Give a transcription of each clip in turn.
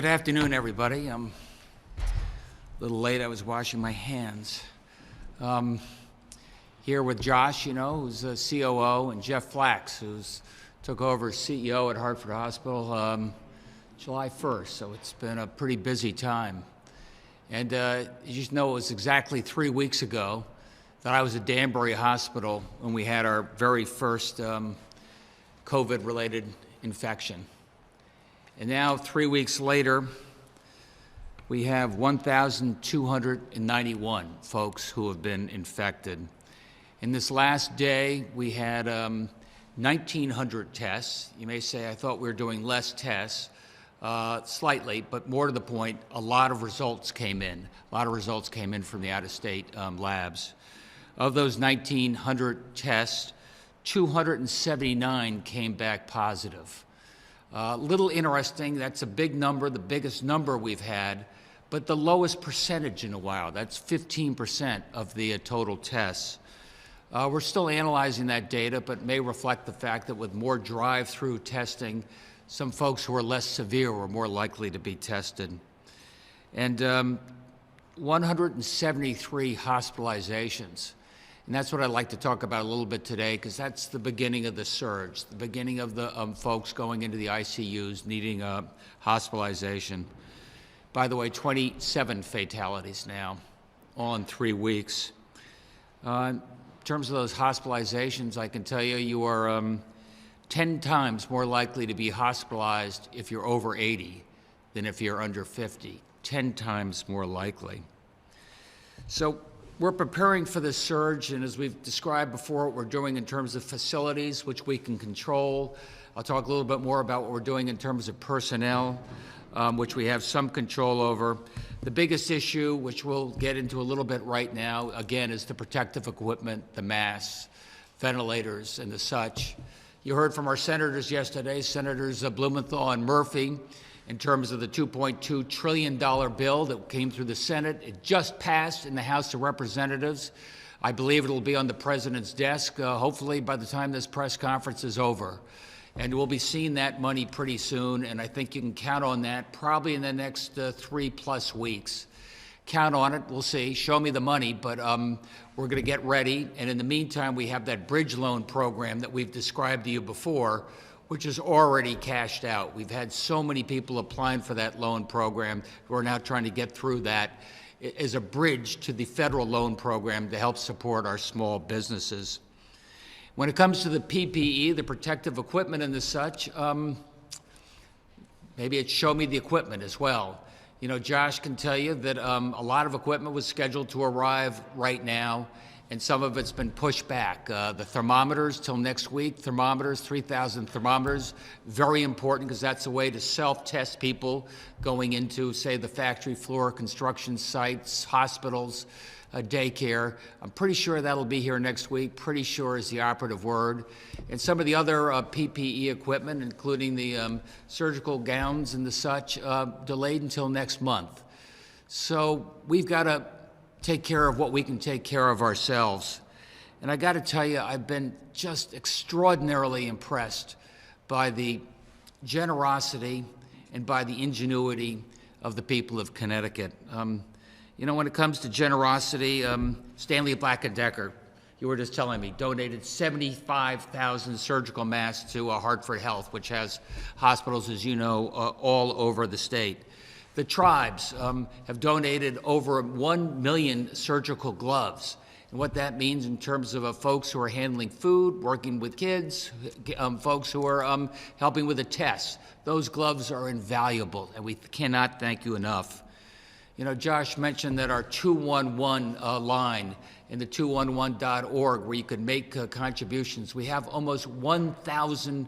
Good afternoon, everybody. I'm a little late. I was washing my hands. Here with Josh, who's a COO, and Jeff Flax, who's took over as CEO at Hartford Hospital July 1st. So it's been a pretty busy time. And you just know it was exactly 3 weeks ago that I was at Danbury Hospital when we had our very first COVID-related infection. And now, 3 weeks later, we have 1,291 folks who have been infected. In this last day, we had 1,900 tests. You may say, I thought we were doing less tests, slightly, but more to the point, a lot of results came in. A lot of results came in from the out-of-state labs. Of those 1,900 tests, 279 came back positive. Little interesting, that's a big number, the biggest number we've had, but the lowest percentage in a while. That's 15% of the total tests. We're still analyzing that data, but may reflect the fact that with more drive-through testing, some folks who are less severe were more likely to be tested. And 173 hospitalizations. And that's what I'd like to talk about a little bit today, because that's the beginning of the surge, the beginning of the folks going into the ICUs needing hospitalization. By the way, 27 fatalities now, all in 3 weeks. In terms of those hospitalizations, I can tell you, you are 10 times more likely to be hospitalized if you're over 80 than if you're under 50. 10 times more likely. So we're preparing for this surge, and as we've described before, what we're doing in terms of facilities, which we can control. I'll talk a little bit more about what we're doing in terms of personnel, which we have some control over. The biggest issue, which we'll get into a little bit right now, again, is the protective equipment, the masks, ventilators, and the such. You heard from our senators yesterday, Senators Blumenthal and Murphy, in terms of the $2.2 trillion bill that came through the Senate. It just passed in the House of Representatives. I believe it'll be on the president's desk, hopefully by the time this press conference is over. And we'll be seeing that money pretty soon, and I think you can count on that probably in the next 3+ weeks. Count on it, we'll see. Show me the money, but we're gonna get ready. And in the meantime, we have that bridge loan program that we've described to you before, which is already cashed out. We've had so many people applying for that loan program who are now trying to get through that as a bridge to the federal loan program to help support our small businesses. When it comes to the PPE, the protective equipment and the such, maybe it's show me the equipment as well. Josh can tell you that a lot of equipment was scheduled to arrive right now, and some of it's been pushed back. The thermometers till next week, 3,000 thermometers, very important because that's a way to self-test people going into, say, the factory floor, construction sites, hospitals, daycare. I'm pretty sure that'll be here next week, pretty sure is the operative word. And some of the other PPE equipment, including the surgical gowns and the such, delayed until next month. So we've got to take care of what we can take care of ourselves. And I got to tell you, I've been just extraordinarily impressed by the generosity and by the ingenuity of the people of Connecticut. When it comes to generosity, Stanley Black & Decker, you were just telling me, donated 75,000 surgical masks to Hartford Health, which has hospitals, as you know, all over the state. The tribes have donated over 1 million surgical gloves. And what that means in terms of folks who are handling food, working with kids, folks who are helping with the tests. Those gloves are invaluable, and we cannot thank you enough. Josh mentioned that our 211 line in the 211.org, where you can make contributions. We have almost 1,000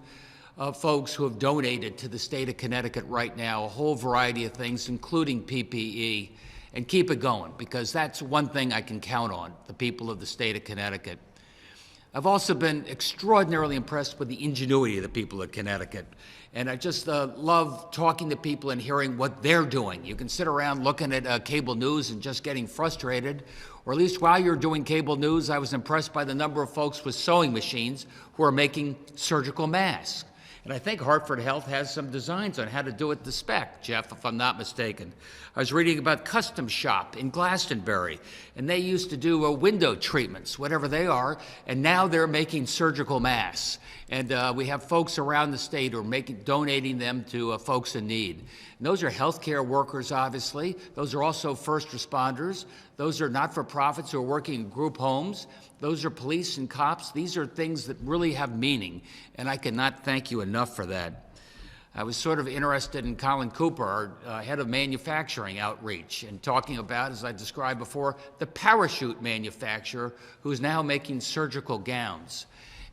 folks who have donated to the state of Connecticut right now, a whole variety of things, including PPE. And keep it going, because that's one thing I can count on, the people of the state of Connecticut. I've also been extraordinarily impressed with the ingenuity of the people of Connecticut. And I just love talking to people and hearing what they're doing. You can sit around looking at cable news and just getting frustrated, or at least while you're doing cable news, I was impressed by the number of folks with sewing machines who are making surgical masks. And I think Hartford Health has some designs on how to do it to spec, Jeff, if I'm not mistaken. I was reading about Custom Shop in Glastonbury, and they used to do window treatments, whatever they are, and now they're making surgical masks. And we have folks around the state who are donating them to folks in need. And those are healthcare workers, obviously. Those are also first responders. Those are not-for-profits who are working in group homes. Those are police and cops. These are things that really have meaning, and I cannot thank you enough for that. I was sort of interested in Colin Cooper, our head of manufacturing outreach, and talking about, as I described before, the parachute manufacturer who's now making surgical gowns.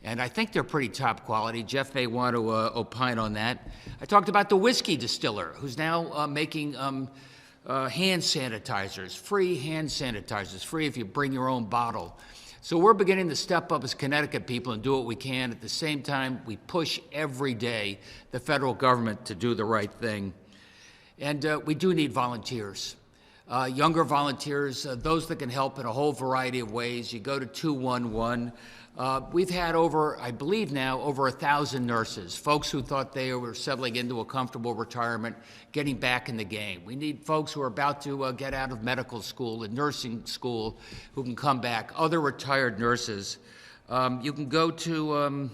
And I think they're pretty top quality. Jeff may want to opine on that. I talked about the whiskey distiller who's now making hand sanitizers, free if you bring your own bottle. So we're beginning to step up as Connecticut people and do what we can. At the same time, we push every day the federal government to do the right thing. And we do need volunteers, younger volunteers, those that can help in a whole variety of ways. You go to 211. We've had I believe now, over 1,000 nurses, folks who thought they were settling into a comfortable retirement, getting back in the game. We need folks who are about to get out of medical school and nursing school who can come back, other retired nurses. You can go to,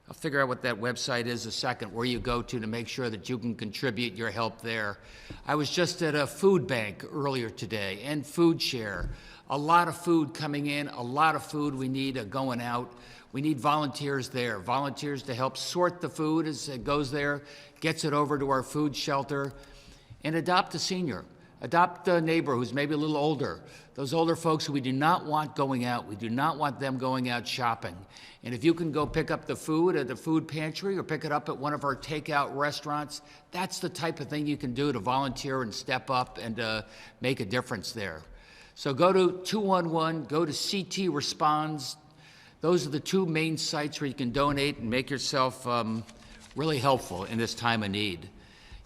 I'll figure out what that website is a second, where you go to make sure that you can contribute your help there. I was just at a food bank earlier today, and Food Share. A lot of food coming in, a lot of food we need going out. We need volunteers there, volunteers to help sort the food as it goes there, gets it over to our food shelter, and adopt a senior. Adopt a neighbor who's maybe a little older. Those older folks who we do not want going out. We do not want them going out shopping. And if you can go pick up the food at the food pantry or pick it up at one of our takeout restaurants, that's the type of thing you can do to volunteer and step up and make a difference there. So go to 211, go to CT Responds. Those are the two main sites where you can donate and make yourself really helpful in this time of need.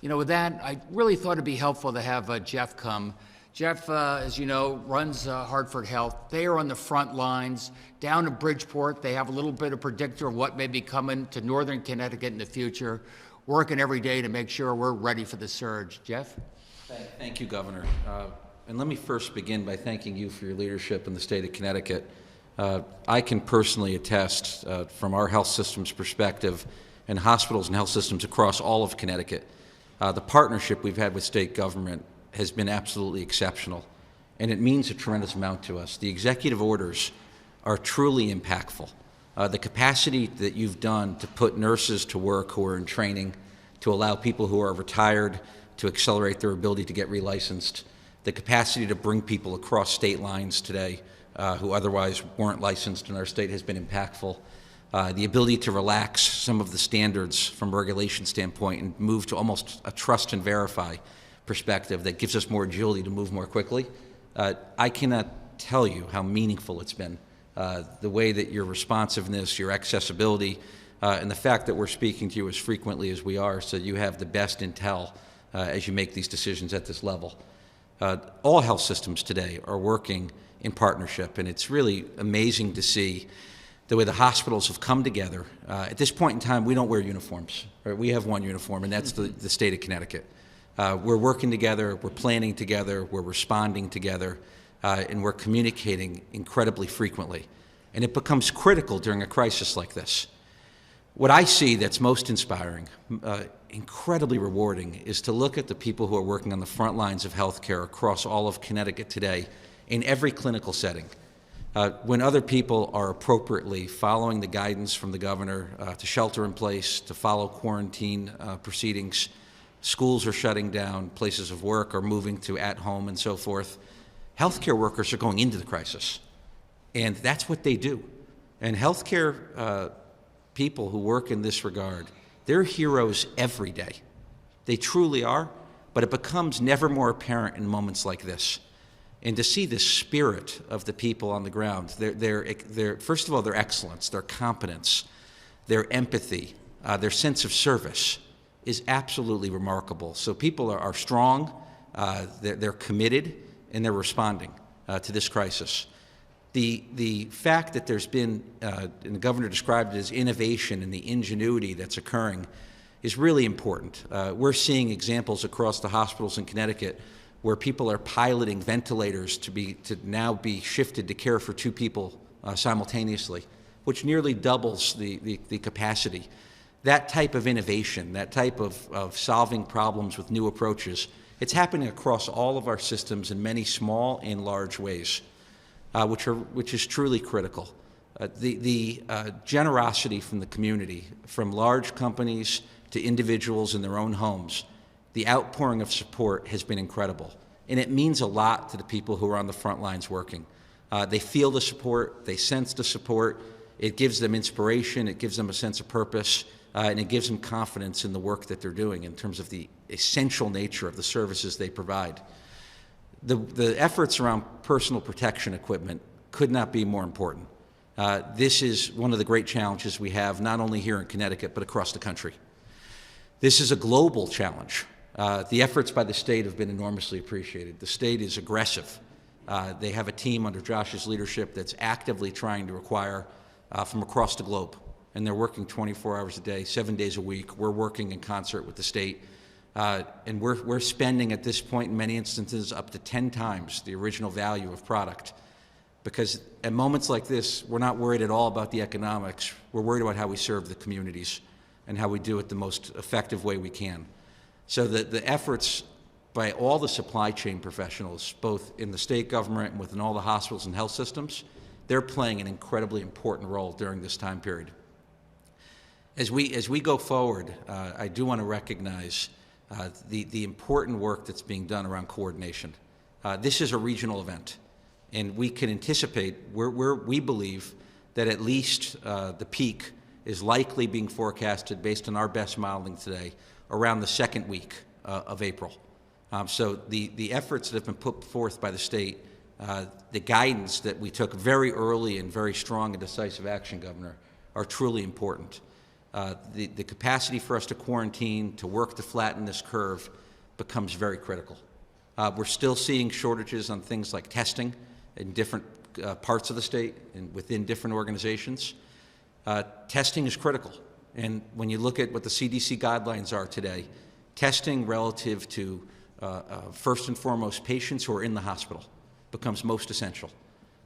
You know, with that, I really thought it'd be helpful to have Jeff come. Jeff, as you know, runs Hartford Health. They are on the front lines. Down in Bridgeport, they have a little bit of predictor of what may be coming to northern Connecticut in the future, working every day to make sure we're ready for the surge. Jeff? Thank you, Governor. And let me first begin by thanking you for your leadership in the state of Connecticut. I can personally attest from our health system's perspective and hospitals and health systems across all of Connecticut, the partnership we've had with state government has been absolutely exceptional, and it means a tremendous amount to us. The executive orders are truly impactful. The capacity that you've done to put nurses to work who are in training, to allow people who are retired to accelerate their ability to get relicensed, the capacity to bring people across state lines today who otherwise weren't licensed in our state has been impactful. The ability to relax some of the standards from a regulation standpoint and move to almost a trust and verify perspective that gives us more agility to move more quickly. I cannot tell you how meaningful it's been. The way that your responsiveness, your accessibility, and the fact that we're speaking to you as frequently as we are so you have the best intel as you make these decisions at this level. All health systems today are working in partnership, and it's really amazing to see the way the hospitals have come together. At this point in time, we don't wear uniforms. Right? We have one uniform, and that's the state of Connecticut. We're working together, we're planning together, we're responding together, and we're communicating incredibly frequently. And it becomes critical during a crisis like this. What I see that's most inspiring, incredibly rewarding, is to look at the people who are working on the front lines of healthcare across all of Connecticut today in every clinical setting. When other people are appropriately following the guidance from the governor to shelter in place, to follow quarantine proceedings, schools are shutting down, places of work are moving to at home and so forth, healthcare workers are going into the crisis. And that's what they do. And healthcare people who work in this regard, they're heroes every day. They truly are, but it becomes never more apparent in moments like this. And to see the spirit of the people on the ground, their first of all, their excellence, their competence, their empathy, their sense of service is absolutely remarkable. So people are strong, they're committed, and they're responding to this crisis. The fact that there's been, and the governor described it as innovation and the ingenuity that's occurring, is really important. We're seeing examples across the hospitals in Connecticut where people are piloting ventilators to now be shifted to care for 2 people simultaneously, which nearly doubles the capacity. That type of innovation, that type of solving problems with new approaches, it's happening across all of our systems in many small and large ways, which is truly critical. The generosity from the community, from large companies to individuals in their own homes, the outpouring of support has been incredible. And it means a lot to the people who are on the front lines working. They feel the support, they sense the support, it gives them inspiration, it gives them a sense of purpose, and it gives them confidence in the work that they're doing in terms of the essential nature of the services they provide. The efforts around personal protection equipment could not be more important. This is one of the great challenges we have, not only here in Connecticut, but across the country. This is a global challenge. The efforts by the state have been enormously appreciated. The state is aggressive. They have a team under Josh's leadership that's actively trying to acquire from across the globe. And they're working 24 hours a day, 7 days a week. We're working in concert with the state. And we're spending at this point in many instances up to 10 times the original value of product. Because at moments like this, we're not worried at all about the economics. We're worried about how we serve the communities and how we do it the most effective way we can. So the efforts by all the supply chain professionals, both in the state government and within all the hospitals and health systems, they're playing an incredibly important role during this time period. As we go forward, I do want to recognize the important work that's being done around coordination. This is a regional event, and we can anticipate, we believe that at least the peak is likely being forecasted based on our best modeling today around the 2nd week of April. So the efforts that have been put forth by the state, the guidance that we took very early and very strong and decisive action, Governor, are truly important. The capacity for us to quarantine, to work to flatten this curve, becomes very critical. We're still seeing shortages on things like testing in different parts of the state and within different organizations. Testing is critical. And when you look at what the CDC guidelines are today, testing relative to first and foremost patients who are in the hospital becomes most essential,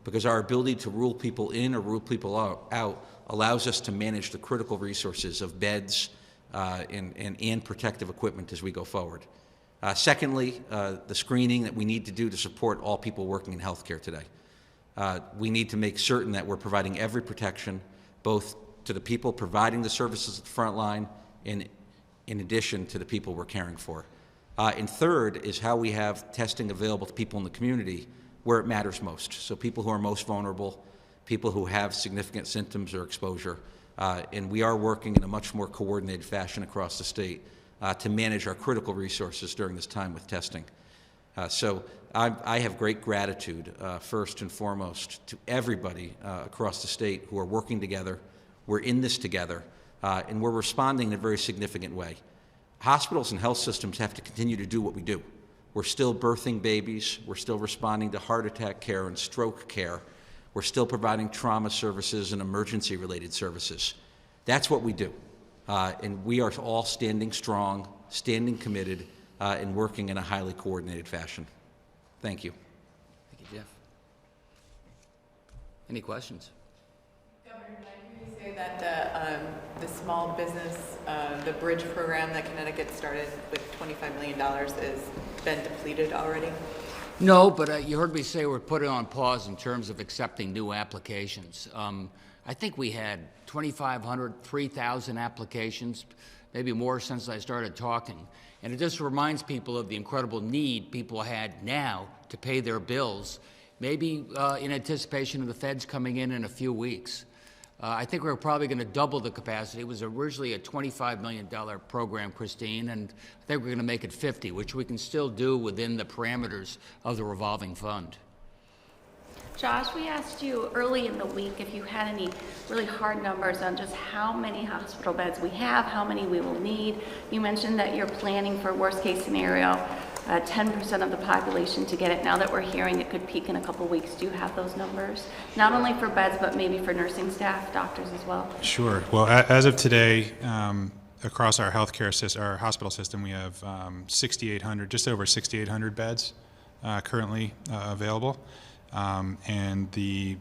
because our ability to rule people in or rule people out allows us to manage the critical resources of beds and protective equipment as we go forward. Secondly, the screening that we need to do to support all people working in healthcare today. We need to make certain that we're providing every protection, both to the people providing the services at the front line and in addition to the people we're caring for. And third is how we have testing available to people in the community where it matters most. So people who are most vulnerable, people who have significant symptoms or exposure, and we are working in a much more coordinated fashion across the state to manage our critical resources during this time with testing. So I have great gratitude, first and foremost, to everybody across the state who are working together. We're in this together, and we're responding in a very significant way. Hospitals and health systems have to continue to do what we do. We're still birthing babies. We're still responding to heart attack care and stroke care. We're still providing trauma services and emergency-related services. That's what we do. And we are all standing strong, standing committed, and working in a highly coordinated fashion. Thank you. Thank you, Jeff. Any questions? Governor, did I hear you say that the small business, the bridge program that Connecticut started with $25 million has been depleted already? No, but you heard me say we're putting on pause in terms of accepting new applications. I think we had 2,500, 3,000 applications, maybe more since I started talking. And it just reminds people of the incredible need people had now to pay their bills, maybe in anticipation of the feds coming in a few weeks. I think we're probably going to double the capacity. It was originally a $25 million program, Christine, and I think we're going to make it 50, which we can still do within the parameters of the revolving fund. Josh, we asked you early in the week if you had any really hard numbers on just how many hospital beds we have, how many we will need. You mentioned that you're planning for worst case scenario. 10% of the population to get it. Now that we're hearing it could peak in a couple weeks, do you have those numbers? Not only for beds, but maybe for nursing staff, doctors as well? Sure. Well, as of today, across our healthcare system, our hospital system, we have 6,800, just over 6,800 beds currently available. And the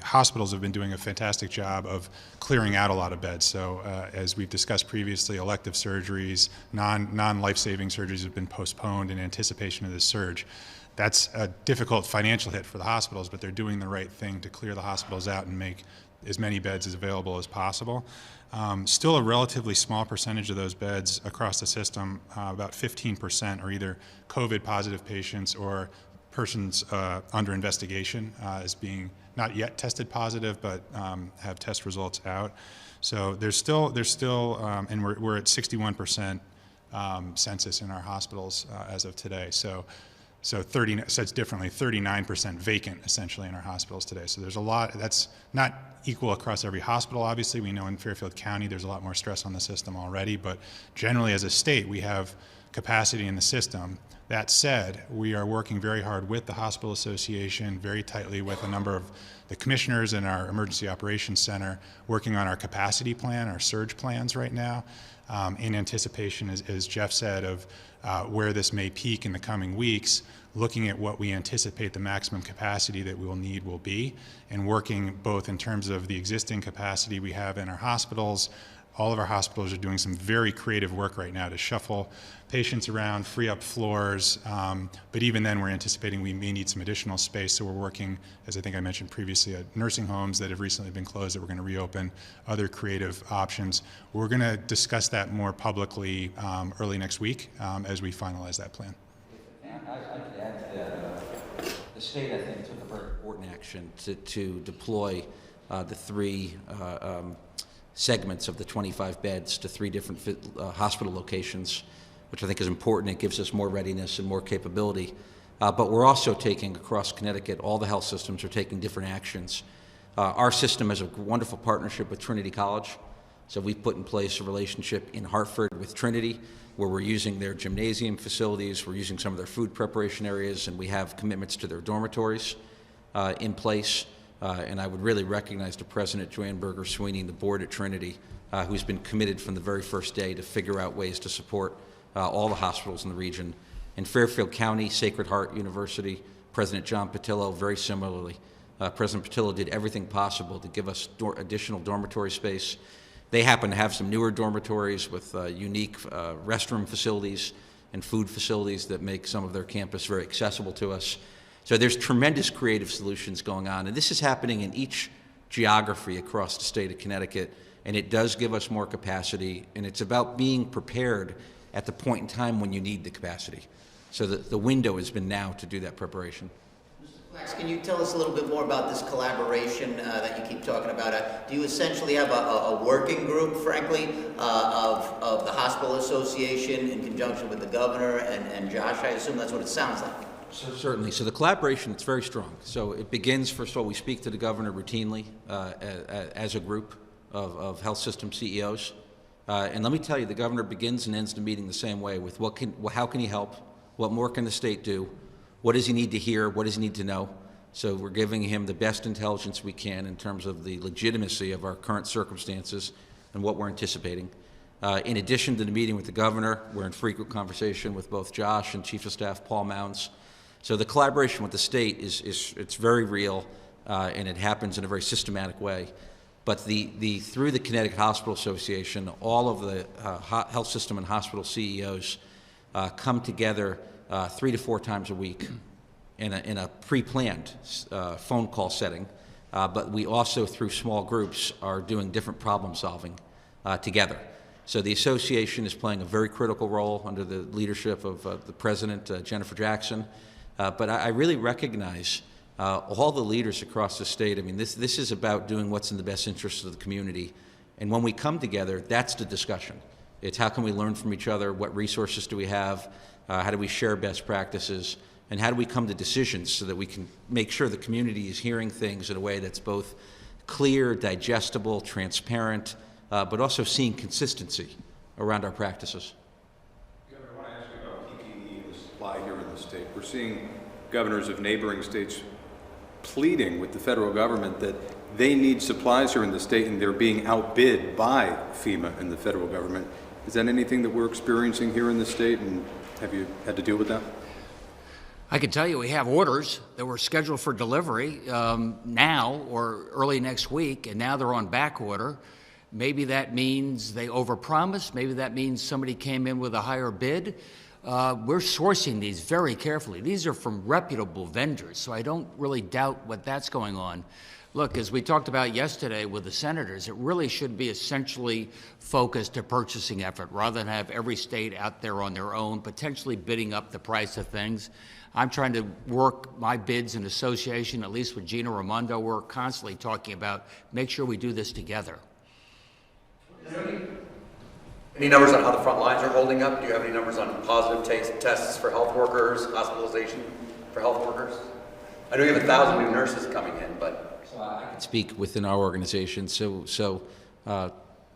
hospitals have been doing a fantastic job of clearing out a lot of beds. So as we've discussed previously, elective surgeries, non-life-saving surgeries have been postponed in anticipation of this surge. That's a difficult financial hit for the hospitals, but they're doing the right thing to clear the hospitals out and make as many beds as available as possible. Still a relatively small percentage of those beds across the system, about 15% are either COVID positive patients or persons under investigation as being not yet tested positive, but have test results out. So there's still, and we're at 61% census in our hospitals as of today. So it's differently, 39% vacant essentially in our hospitals today. So there's a lot. That's not equal across every hospital. Obviously, we know in Fairfield County there's a lot more stress on the system already, but generally as a state we have capacity in the system. That said, we are working very hard with the Hospital Association, very tightly with a number of the commissioners in our Emergency Operations Center, working on our capacity plan, our surge plans right now, in anticipation, as Jeff said, of where this may peak in the coming weeks, looking at what we anticipate the maximum capacity that we will need will be, and working both in terms of the existing capacity we have in our hospitals. All of our hospitals are doing some very creative work right now to shuffle patients around, free up floors, but even then we're anticipating we may need some additional space, so we're working, as I think I mentioned previously, at nursing homes that have recently been closed that we're going to reopen, other creative options. We're going to discuss that more publicly early next week as we finalize that plan. I could add to that. The state, I think, took a very important action to deploy the three segments of the 25 beds to three different hospital locations, which I think is important. It gives us more readiness and more capability. But we're also taking, across Connecticut, all the health systems are taking different actions. Our system has a wonderful partnership with Trinity College. So we've put in place a relationship in Hartford with Trinity, where we're using their gymnasium facilities, we're using some of their food preparation areas, and we have commitments to their dormitories in place. And I would really recognize the President, Joanne Berger-Sweeney, and the board at Trinity, who's been committed from the very first day to figure out ways to support all the hospitals in the region. In Fairfield County, Sacred Heart University, President John Patillo, very similarly. President Patillo did everything possible to give us additional dormitory space. They happen to have some newer dormitories with unique restroom facilities and food facilities that make some of their campus very accessible to us. So there's tremendous creative solutions going on, and this is happening in each geography across the state of Connecticut, and it does give us more capacity, and it's about being prepared at the point in time when you need the capacity. So the window has been now to do that preparation. Mr. Flax, can you tell us a little bit more about this collaboration that you keep talking about? Do you essentially have a working group, frankly, of the Hospital Association in conjunction with the governor and Josh? I assume that's what it sounds like. So certainly. So the collaboration, it's very strong. So it begins, first of all, we speak to the governor routinely as a group of health system CEOs. And let me tell you, the governor begins and ends the meeting the same way with how can he help? What more can the state do? What does he need to hear? What does he need to know? So we're giving him the best intelligence we can in terms of the legitimacy of our current circumstances and what we're anticipating. In addition to the meeting with the governor, we're in frequent conversation with both Josh and Chief of Staff Paul Mounds. So the collaboration with the state it's very real, and it happens in a very systematic way. But through the Connecticut Hospital Association, all of the health system and hospital CEOs come together 3 to 4 times a week in a pre-planned phone call setting. But we also, through small groups, are doing different problem solving together. So the association is playing a very critical role under the leadership of the president, Jennifer Jackson. But I really recognize all the leaders across the state. I mean, this is about doing what's in the best interest of the community. And when we come together, that's the discussion. It's how can we learn from each other? What resources do we have? How do we share best practices? And how do we come to decisions so that we can make sure the community is hearing things in a way that's both clear, digestible, transparent, but also seeing consistency around our practices? Governor, I want to ask you about PPE. supply here in the state. We're seeing governors of neighboring states pleading with the federal government that they need supplies here in the state, and they're being outbid by FEMA and the federal government. Is that anything that we're experiencing here in the state, and have you had to deal with that? I can tell you we have orders that were scheduled for delivery now or early next week, and now they're on back order. Maybe that means they overpromised. Maybe that means somebody came in with a higher bid. We're sourcing these very carefully. These are from reputable vendors, so I don't really doubt what that's going on. Look, as we talked about yesterday with the senators, it really should be essentially focused a purchasing effort rather than have every state out there on their own, potentially bidding up the price of things. I'm trying to work my bids in association, at least with Gina Raimondo. We're constantly talking about make sure we do this together. Any numbers on how the front lines are holding up? Do you have any numbers on positive tests for health workers, hospitalization for health workers? I know you have 1,000 new nurses coming in, but... I can speak within our organization. So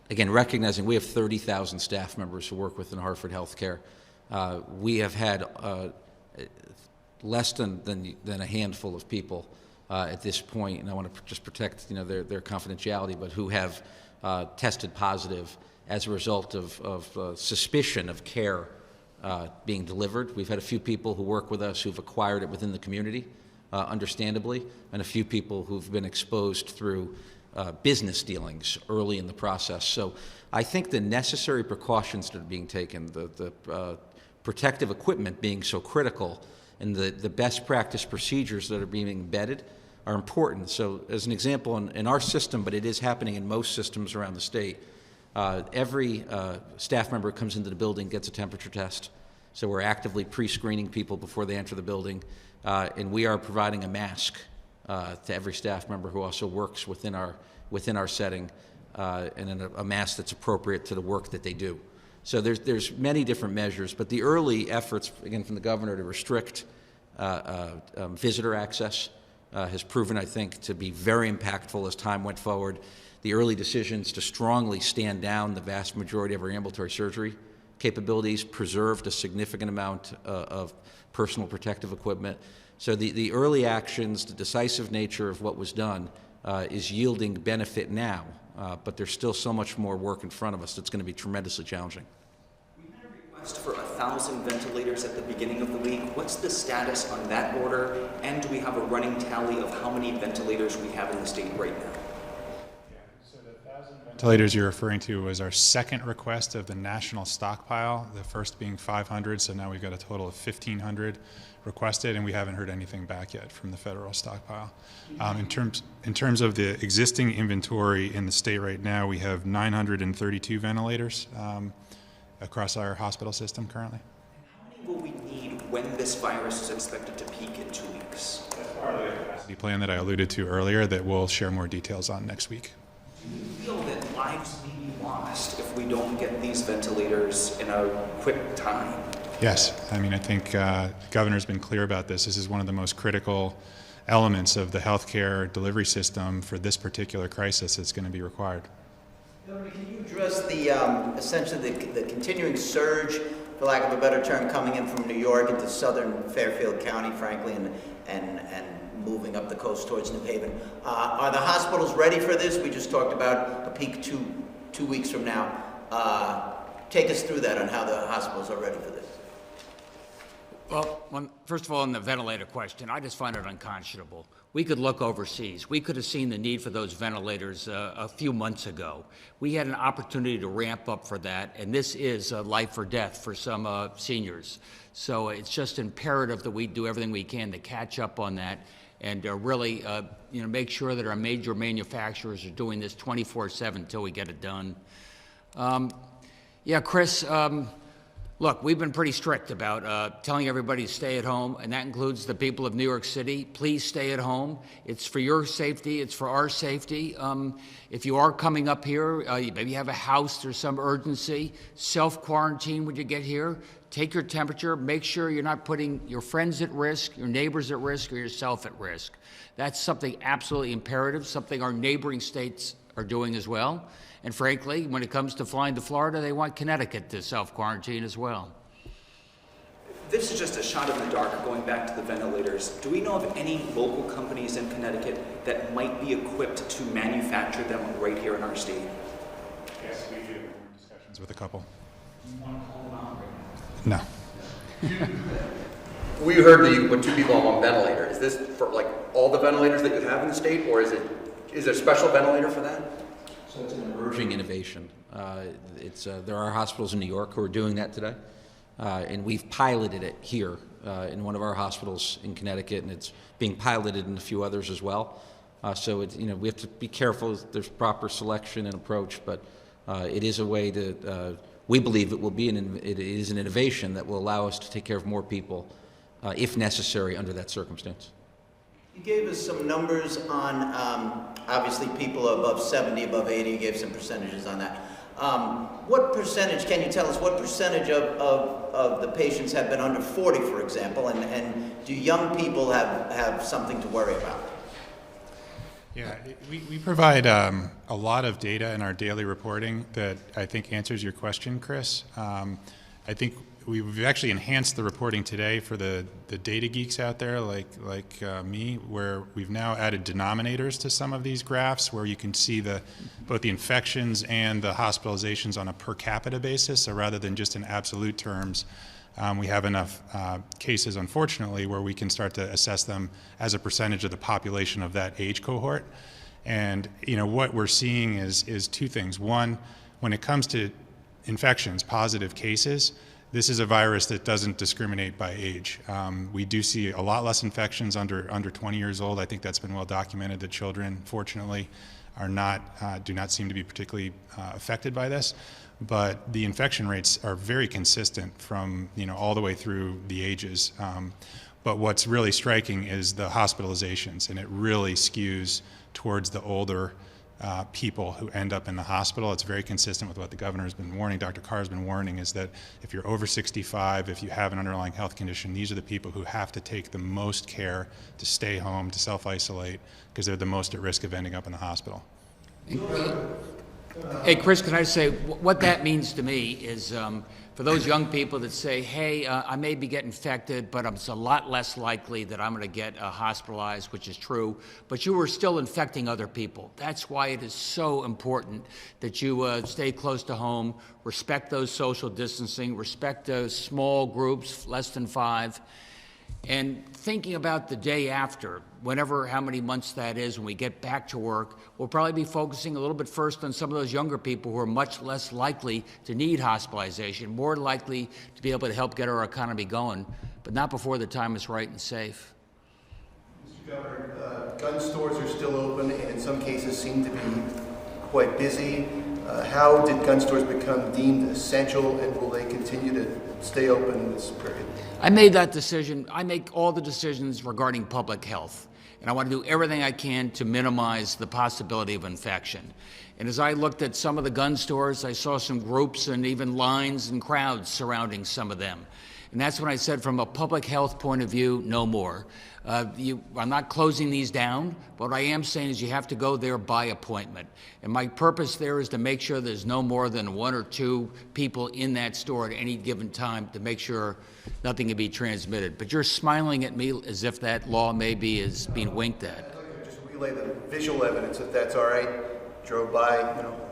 again, recognizing we have 30,000 staff members who work within Hartford Healthcare. We have had less than a handful of people at this point, and I want to just protect their confidentiality, but who have tested positive as a result of suspicion of care being delivered. We've had a few people who work with us who've acquired it within the community, understandably, and a few people who've been exposed through business dealings early in the process. So I think the necessary precautions that are being taken, the protective equipment being so critical, and the best practice procedures that are being embedded are important. So as an example, in our system, but it is happening in most systems around the state, every staff member who comes into the building gets a temperature test. So we're actively pre-screening people before they enter the building, and we are providing a mask to every staff member who also works within our setting, and a mask that's appropriate to the work that they do. So there's many different measures, but the early efforts, again, from the governor to restrict visitor access has proven, I think, to be very impactful as time went forward. The early decisions to strongly stand down the vast majority of our ambulatory surgery capabilities preserved a significant amount of personal protective equipment. So the early actions, the decisive nature of what was done is yielding benefit now, but there's still so much more work in front of us that's going to be tremendously challenging. We had a request for 1,000 ventilators at the beginning of the week. What's the status on that order? And do we have a running tally of how many ventilators we have in the state right now? Ventilators you're referring to was our second request of the national stockpile, the first being 500, so now we've got a total of 1,500 requested, and we haven't heard anything back yet from the federal stockpile. In terms of the existing inventory in the state right now, we have 932 ventilators across our hospital system currently. How many will we need when this virus is expected to peak in 2 weeks? That's part of the capacity plan that I alluded to earlier that we'll share more details on next week. Do you feel that lives may be lost if we don't get these ventilators in a quick time? Yes. I mean, I think the governor's been clear about this. This is one of the most critical elements of the healthcare delivery system for this particular crisis that's going to be required. Governor, can you address the essentially the continuing surge, for lack of a better term, coming in from New York into southern Fairfield County, frankly, and moving up the coast towards New Haven? Are the hospitals ready for this? We just talked about a peak two weeks from now. Take us through that on how the hospitals are ready for this. Well, first of all, on the ventilator question, I just find it unconscionable. We could look overseas. We could have seen the need for those ventilators a few months ago. We had an opportunity to ramp up for that, and this is life or death for some seniors. So it's just imperative that we do everything we can to catch up on that and really make sure that our major manufacturers are doing this 24/7 until we get it done. Yeah, Chris, look, we've been pretty strict about telling everybody to stay at home, and that includes the people of New York City. Please stay at home. It's for your safety. It's for our safety. If you are coming up here, maybe you have a house, there's some urgency, self-quarantine when you get here. Take your temperature. Make sure you're not putting your friends at risk, your neighbors at risk, or yourself at risk. That's something absolutely imperative, something our neighboring states are doing as well. And frankly, when it comes to flying to Florida, they want Connecticut to self-quarantine as well. this is just a shot in the dark, going back to the ventilators. Do we know of any local companies in Connecticut that might be equipped to manufacture them right here in our state? Yes, we do. Discussions with a couple. No. We heard with 2 people on 1 ventilator. Is this for like all the ventilators that you have in the state, or is there a special ventilator for that? So it's an emerging innovation. There are hospitals in New York who are doing that today, and we've piloted it here in one of our hospitals in Connecticut, and it's being piloted in a few others as well. So we have to be careful. There's proper selection and approach, but it is a way to. We believe it is an innovation that will allow us to take care of more people, if necessary, under that circumstance. You gave us some numbers on, obviously, people above 70, above 80. You gave some percentages on that. What percentage, can you tell us, what percentage of the patients have been under 40, for example, and do young people have something to worry about? Yeah, we provide a lot of data in our daily reporting that I think answers your question, Chris. I think we've actually enhanced the reporting today for the data geeks out there like me, where we've now added denominators to some of these graphs where you can see both the infections and the hospitalizations on a per capita basis. So rather than just in absolute terms, we have enough cases, unfortunately, where we can start to assess them as a percentage of the population of that age cohort. And what we're seeing is 2 things. One, when it comes to infections, positive cases, this is a virus that doesn't discriminate by age. We do see a lot less infections under 20 years old. I think that's been well documented that children, fortunately, do not seem to be particularly affected by this. But the infection rates are very consistent from all the way through the ages. But what's really striking is the hospitalizations, and it really skews towards the older people who end up in the hospital. It's very consistent with what the governor has been warning, Dr. Carr has been warning, is that if you're over 65, if you have an underlying health condition, these are the people who have to take the most care to stay home, to self-isolate, because they're the most at risk of ending up in the hospital. Hey, Chris, can I say, what that means to me is for those young people that say, hey, I may be getting infected, but it's a lot less likely that I'm going to get hospitalized, which is true, but you are still infecting other people. That's why it is so important that you stay close to home, respect those social distancing, respect those small groups, less than 5, and thinking about the day after, how many months that is, when we get back to work, we'll probably be focusing a little bit first on some of those younger people who are much less likely to need hospitalization, more likely to be able to help get our economy going, but not before the time is right and safe. Mr. Governor, gun stores are still open and in some cases seem to be quite busy. How did gun stores become deemed essential, and will they continue to stay open in this period? I made that decision. I make all the decisions regarding public health, and I want to do everything I can to minimize the possibility of infection. And as I looked at some of the gun stores, I saw some groups and even lines and crowds surrounding some of them. And that's when I said, from a public health point of view, no more. I'm not closing these down, but what I am saying is you have to go there by appointment. And my purpose there is to make sure there's no more than 1 or 2 people in that store at any given time to make sure nothing can be transmitted. But you're smiling at me as if that law maybe is being winked at. I'd like to just relay the visual evidence, if that's all right. Drove by,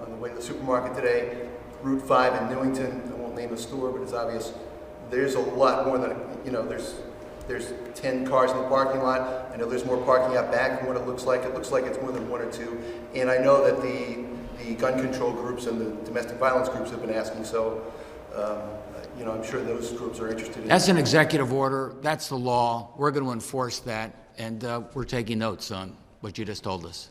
on the way to the supermarket today, Route 5 in Newington. I won't name a store, but it's obvious. There's a lot more than, there's 10 cars in the parking lot. I know there's more parking out back than what it looks like. It looks like it's more than 1 or 2. And I know that the gun control groups and the domestic violence groups have been asking, so, I'm sure those groups are interested in. That's an executive order. That's the law. We're going to enforce that, and we're taking notes on what you just told us.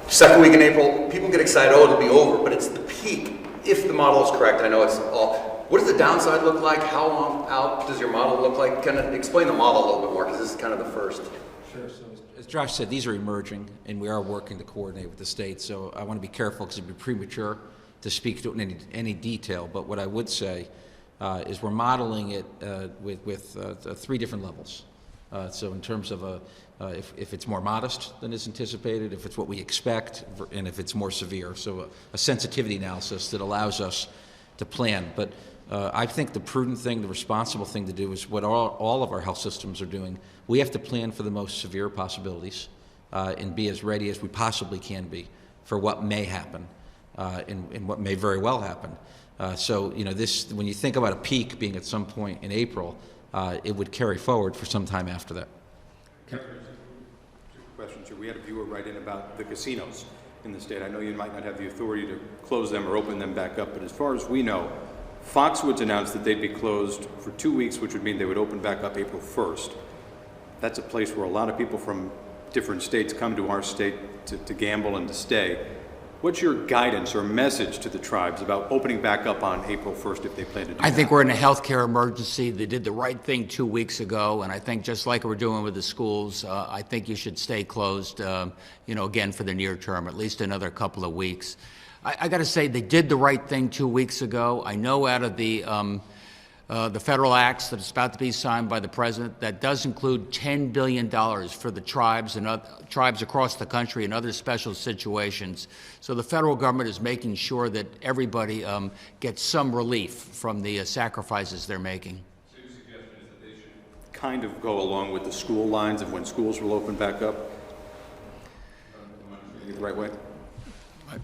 Second week in April, people get excited, it'll be over, but it's the peak. If the model is correct, I know it's all. What does the downside look like? How long out does your model look like? Kind of explain the model a little bit more, because this is kind of the first. Sure. So as Josh said, these are emerging, and we are working to coordinate with the state. So I want to be careful because it'd be premature to speak to it in any detail. But what I would say is we're modeling it with 3 different levels. So in terms of if it's more modest than is anticipated, if it's what we expect, and if it's more severe. So a sensitivity analysis that allows us to plan. But I think the prudent thing, the responsible thing to do is what all of our health systems are doing. We have to plan for the most severe possibilities and be as ready as we possibly can be for what may happen and what may very well happen. So, you know, this, when you think about a peak being at some point in April, it would carry forward for some time after that. Two questions here. We had a viewer write in about the casinos in the state. I know you might not have the authority to close them or open them back up, but as far as we know, Foxwoods announced that they'd be closed for 2 weeks, which would mean they would open back up April 1st. That's a place where a lot of people from different states come to our state to gamble and to stay. What's your guidance or message to the tribes about opening back up on April 1st if they plan to do that? I think we're in a healthcare emergency. They did the right thing 2 weeks ago, and I think just like we're doing with the schools, I think you should stay closed, you know, again for the near term, at least another couple of weeks. I got to say, they did the right thing 2 weeks ago. I know out of the federal acts that's about to be signed by the president, that does include $10 billion for the tribes and tribes across the country in other special situations. So the federal government is making sure that everybody gets some relief from the sacrifices they're making. So your suggestion is that they should kind of go along with the school lines of when schools will open back up? Am I understanding it the right way?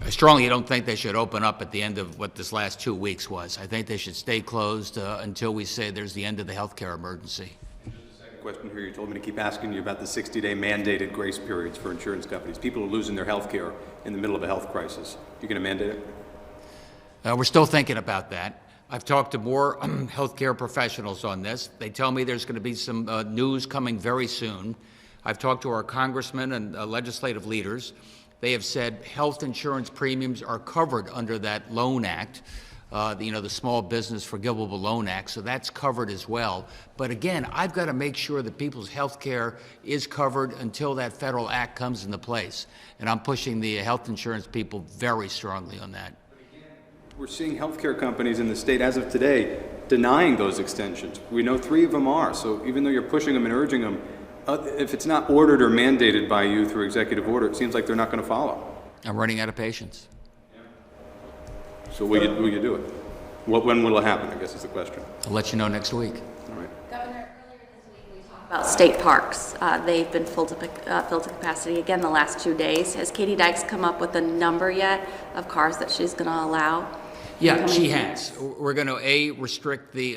I strongly don't think they should open up at the end of what this last 2 weeks was. I think they should stay closed until we say there's the end of the healthcare emergency. And just a second question here. You told me to keep asking you about the 60-day mandated grace periods for insurance companies. People are losing their health care in the middle of a health crisis. You going to mandate it? We're still thinking about that. I've talked to more healthcare professionals on this. They tell me there's going to be some news coming very soon. I've talked to our congressmen and legislative leaders. They have said health insurance premiums are covered under that Loan Act, the Small Business Forgivable Loan Act, so that's covered as well. But again, I've got to make sure that people's health care is covered until that federal act comes into place. And I'm pushing the health insurance people very strongly on that. We're seeing healthcare companies in the state as of today denying those extensions. We know 3 of them are, so even though you're pushing them and urging them, if it's not ordered or mandated by you through executive order, it seems like they're not going to follow. I'm running out of patience. So will you do it? When will it happen, I guess is the question. I'll let you know next week. All right. Governor, earlier this week we talked about state parks. They've been filled to capacity again the last 2 days. Has Katie Dykes come up with a number yet of cars that she's going to allow? Yeah, she has. We're going to, restrict the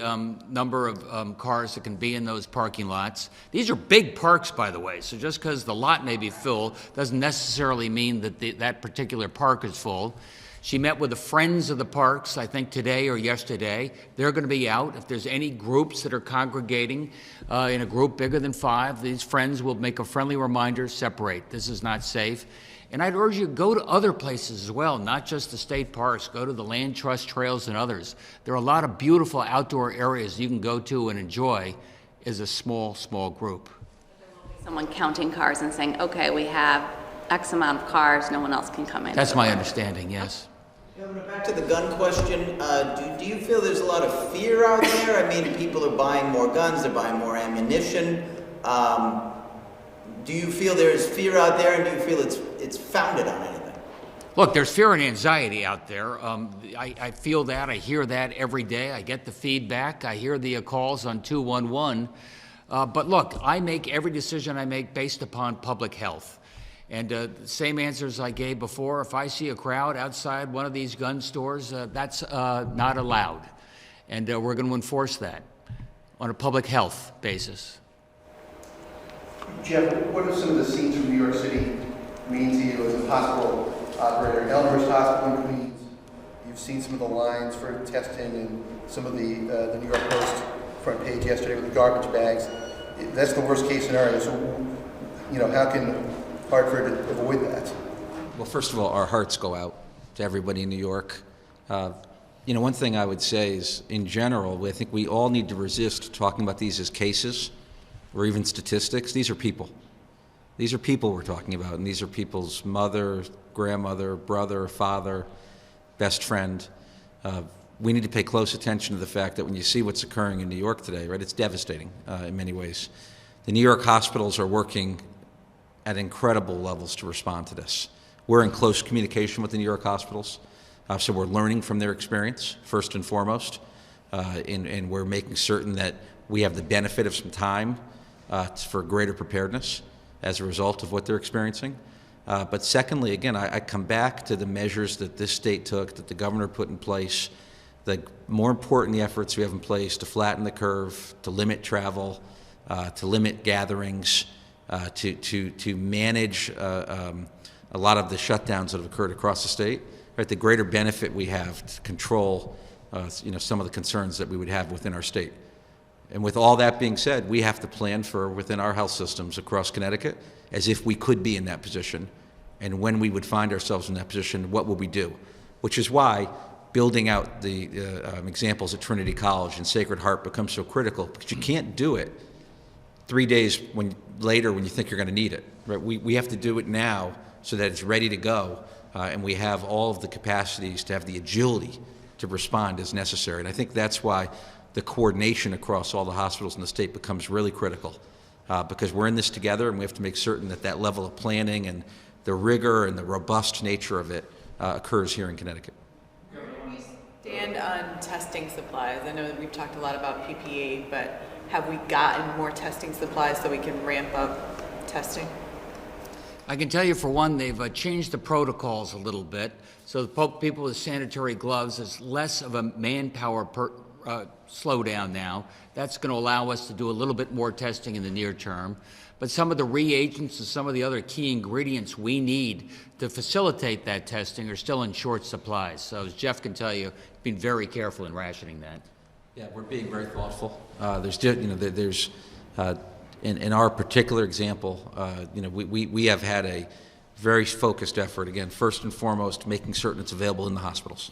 number of cars that can be in those parking lots. These are big parks, by the way, so just because the lot may be full doesn't necessarily mean that that particular park is full. She met with the Friends of the Parks, I think today or yesterday. They're going to be out. If there's any groups that are congregating in a group bigger than 5, these friends will make a friendly reminder, separate. This is not safe. And I'd urge you to go to other places as well, not just the state parks. Go to the land trust trails and others. There are a lot of beautiful outdoor areas you can go to and enjoy as a small group. Someone counting cars and saying, okay, we have X amount of cars, no one else can come in. That's my understanding, yes. Governor, back to the gun question, do you feel there's a lot of fear out there? I mean, people are buying more guns, they're buying more ammunition. Do you feel there's fear out there, and do you feel it's founded on anything? Look, there's fear and anxiety out there. I feel that. I hear that every day. I get the feedback. I hear the calls on 211. But look, I make every decision I make based upon public health. And the same answers I gave before. If I see a crowd outside one of these gun stores, that's not allowed. And we're going to enforce that on a public health basis. Jeff, what are some of the scenes from New York City mean to you as a hospital operator? Elmhurst Hospital in Queens, you've seen some of the lines for testing and some of the New York Post front page yesterday with the garbage bags. That's the worst case scenario. So, how can Hartford avoid that? Well, first of all, our hearts go out to everybody in New York. One thing I would say is, in general, I think we all need to resist talking about these as cases or even statistics. These are people. These are people we're talking about, and these are people's mother, grandmother, brother, father, best friend. We need to pay close attention to the fact that when you see what's occurring in New York today, right, it's devastating in many ways. The New York hospitals are working at incredible levels to respond to this. We're in close communication with the New York hospitals, so we're learning from their experience, first and foremost. and we're making certain that we have the benefit of some time for greater preparedness as a result of what they're experiencing. But secondly, again, I come back to the measures that this state took, that the governor put in place, the more important the efforts we have in place to flatten the curve, to limit travel, to limit gatherings, to manage a lot of the shutdowns that have occurred across the state, right? The greater benefit we have to control some of the concerns that we would have within our state. And with all that being said, we have to plan for within our health systems across Connecticut as if we could be in that position. And when we would find ourselves in that position, what will we do? Which is why building out the examples at Trinity College and Sacred Heart becomes so critical, because you can't do it 3 days later when you think you're going to need it. Right? We have to do it now so that it's ready to go, and we have all of the capacities to have the agility to respond as necessary. And I think that's why the coordination across all the hospitals in the state becomes really critical, because we're in this together, and we have to make certain that that level of planning and the rigor and the robust nature of it occurs here in Connecticut. Stand on testing supplies. I know that we've talked a lot about PPE, but have we gotten more testing supplies so we can ramp up testing? I can tell you, for one, they've changed the protocols a little bit. So the people with sanitary gloves is less of a manpower slowdown now. That's going to allow us to do a little bit more testing in the near term. But some of the reagents and some of the other key ingredients we need to facilitate that testing are still in short supplies. So as Jeff can tell you, been very careful in rationing that. Yeah, we're being very thoughtful. In our particular example, we have had a very focused effort, again, first and foremost, making certain it's available in the hospitals.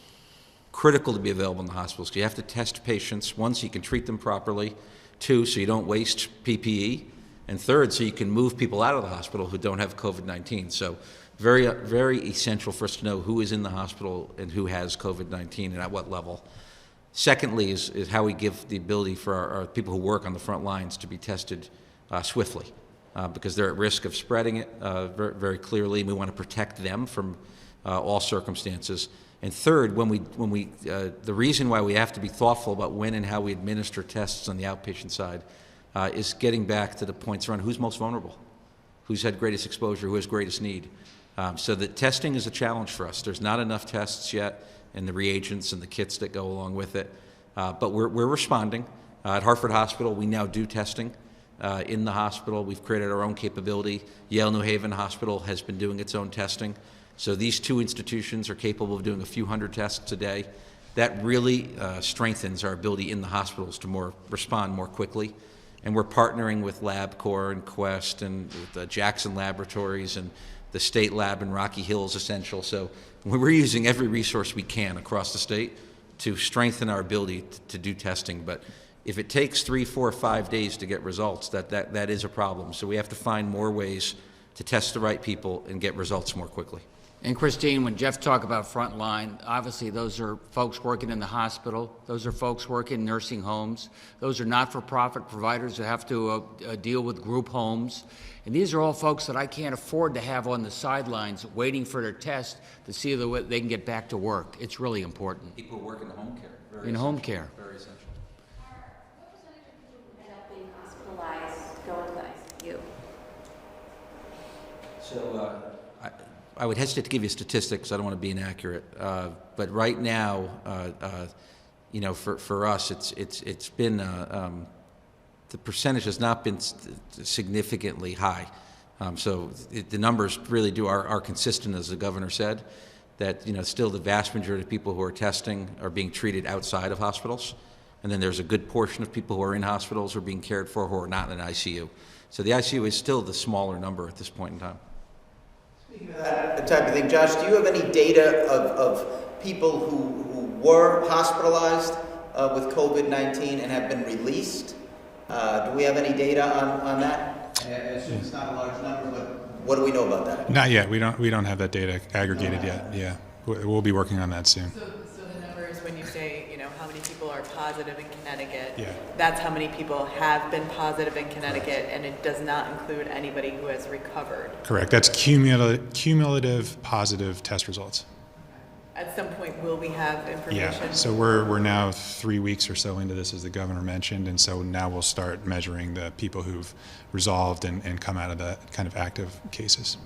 Critical to be available in the hospitals, because you have to test patients, one, so you can treat them properly, two, so you don't waste PPE, and third, so you can move people out of the hospital who don't have COVID-19. So very, very essential for us to know who is in the hospital and who has COVID-19 and at what level. Secondly is how we give the ability for our people who work on the front lines to be tested swiftly, because they're at risk of spreading it very, very clearly, and we want to protect them from all circumstances. And third, the reason why we have to be thoughtful about when and how we administer tests on the outpatient side is getting back to the points around who's most vulnerable, who's had greatest exposure, who has greatest need. So the testing is a challenge for us. There's not enough tests yet, and the reagents and the kits that go along with it. But we're responding. At Hartford Hospital, we now do testing in the hospital. We've created our own capability. Yale New Haven Hospital has been doing its own testing. So these two institutions are capable of doing a few hundred tests a day. That really strengthens our ability in the hospitals to respond more quickly. And we're partnering with LabCorp and Quest and the Jackson Laboratories and the state lab in Rocky Hills Essential. So we're using every resource we can across the state to strengthen our ability to do testing. But if it takes 3, 4, 5 days to get results, that is a problem. So we have to find more ways to test the right people and get results more quickly. And Christine, when Jeff talked about frontline, obviously those are folks working in the hospital. Those are folks working in nursing homes. Those are not-for-profit providers who have to deal with group homes. And these are all folks that I can't afford to have on the sidelines waiting for their test to see that they can get back to work. It's really important. People who work in the home care. In home care. Very essential. What percentage of people who end up being hospitalized go into the ICU? So I would hesitate to give you statistics. I don't want to be inaccurate. But right now, for us, it's been the percentage has not been significantly high. So the numbers really are consistent, as the governor said, that still the vast majority of people who are testing are being treated outside of hospitals, and then there's a good portion of people who are in hospitals who are being cared for who are not in an ICU. So the ICU is still the smaller number at this point in time. Speaking of that type of thing, Josh, do you have any data of people who were hospitalized with COVID-19 and have been released? Do we have any data on that? I assume it's not a large number, but what do we know about that? Not yet. We don't have that data aggregated yet. Yeah, we'll be working on that soon. So the numbers, when you say, how many people are positive in Connecticut, Yeah. that's how many people have been positive in Connecticut, and it does not include anybody who has recovered. Correct. That's cumulative positive test results. At some point, will we have information? Yeah, so we're now 3 weeks or so into this, as the governor mentioned, and so now we'll start measuring the people who've resolved and come out of that kind of active cases.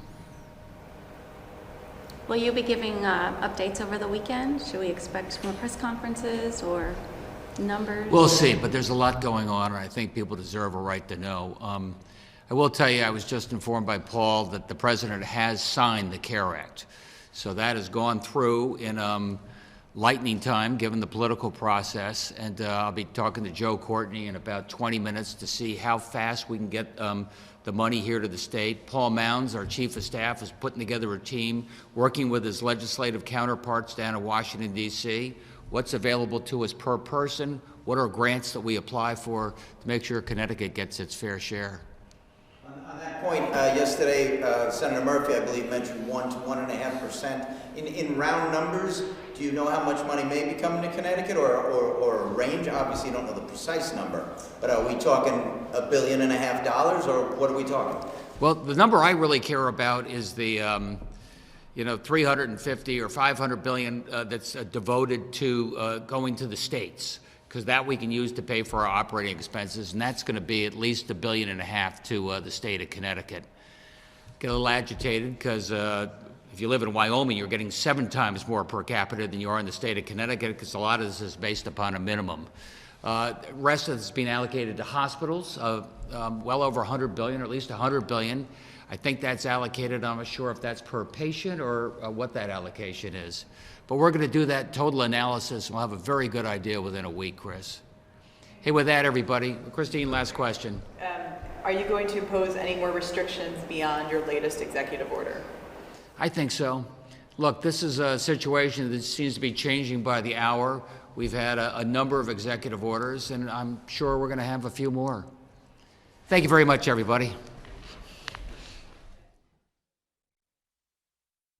Will you be giving updates over the weekend? Should we expect more press conferences or numbers? We'll see, but there's a lot going on, and I think people deserve a right to know. I will tell you, I was just informed by Paul that the president has signed the CARE Act. So that has gone through in lightning time, given the political process, and I'll be talking to Joe Courtney in about 20 minutes to see how fast we can get the money here to the state. Paul Mounds, our chief of staff, is putting together a team, working with his legislative counterparts down in Washington, D.C., what's available to us per person, what are grants that we apply for to make sure Connecticut gets its fair share. On that point, yesterday, Senator Murphy, I believe, mentioned 1 to 1.5%. In round numbers, do you know how much money may be coming to Connecticut, or a range? Obviously, you don't know the precise number, but are we talking $1.5 billion, or what are we talking? Well, the number I really care about is the 350 or 500 billion that's devoted to going to the states, because that we can use to pay for our operating expenses, and that's going to be at least $1.5 billion to the state of Connecticut. Get a little agitated because if you live in Wyoming, you're getting 7 times more per capita than you are in the state of Connecticut, because a lot of this is based upon a minimum. The rest of it's being allocated to hospitals, well over $100 billion, or at least $100 billion. I think that's allocated. I'm not sure if that's per patient or what that allocation is. But we're going to do that total analysis, and we'll have a very good idea within a week, Chris. Hey, with that, everybody, Christine, last question. Are you going to impose any more restrictions beyond your latest executive order? I think so. Look, this is a situation that seems to be changing by the hour. We've had a number of executive orders, and I'm sure we're going to have a few more. Thank you very much, everybody.